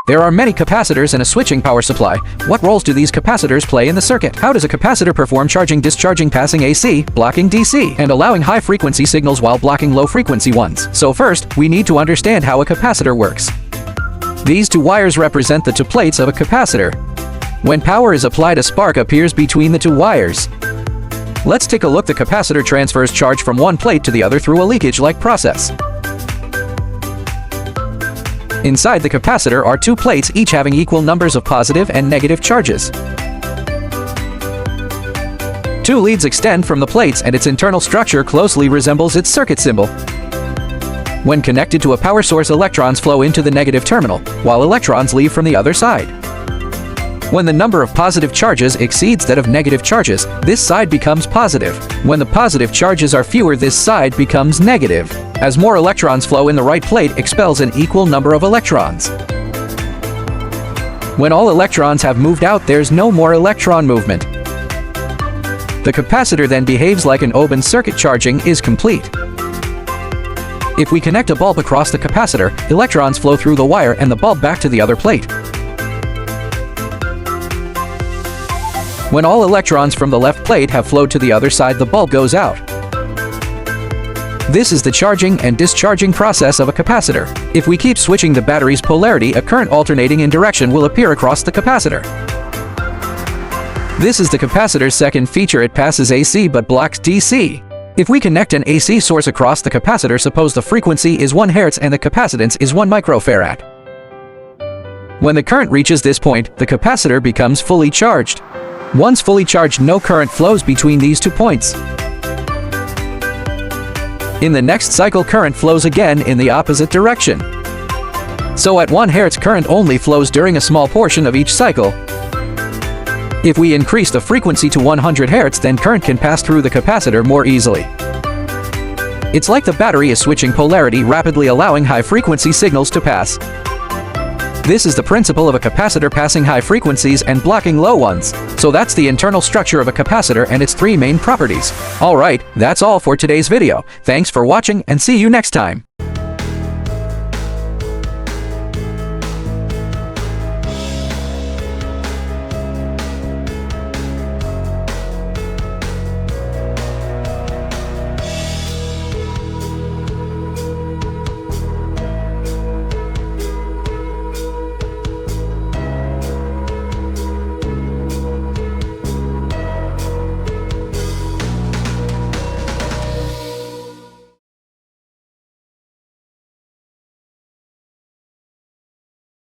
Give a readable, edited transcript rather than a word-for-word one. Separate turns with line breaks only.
There are many capacitors in a switching power supply. What roles do these capacitors play in the circuit? How does a capacitor perform charging, discharging, passing AC, blocking DC, and allowing high-frequency signals while blocking low-frequency ones? So first, we need to understand how a capacitor works. These two wires represent the two plates of a capacitor. When power is applied, a spark appears between the two wires. Let's take a look. The capacitor transfers charge from one plate to the other through a leakage-like process. Inside the capacitor are two plates, each having equal numbers of positive and negative charges. Two leads extend from the plates, and its internal structure closely resembles its circuit symbol. When connected to a power source, electrons flow into the negative terminal, while electrons leave from the other side. When the number of positive charges exceeds that of negative charges, this side becomes positive. When the positive charges are fewer, this side becomes negative. As more electrons flow in, the right plate expels an equal number of electrons. When all electrons have moved out, there's no more electron movement. The capacitor then behaves like an open circuit. Charging is complete. If we connect a bulb across the capacitor, electrons flow through the wire and the bulb back to the other plate. When all electrons from the left plate have flowed to the other side, the bulb goes out. This is the charging and discharging process of a capacitor. If we keep switching the battery's polarity, a current alternating in direction will appear across the capacitor. This is the capacitor's second feature. It passes AC but blocks DC. If we connect an AC source across the capacitor, suppose the frequency is 1 Hz and the capacitance is 1 microfarad. When the current reaches this point, the capacitor becomes fully charged. Once fully charged, no current flows between these 2 points. In the next cycle, current flows again in the opposite direction. So at 1 Hz, current only flows during a small portion of each cycle. If we increase the frequency to 100 Hz, then current can pass through the capacitor more easily. It's like the battery is switching polarity, rapidly allowing high-frequency signals to pass. This is the principle of a capacitor, passing high frequencies and blocking low ones. So that's the internal structure of a capacitor and its 3 main properties. Alright, that's all for today's video. Thanks for watching and see you next time.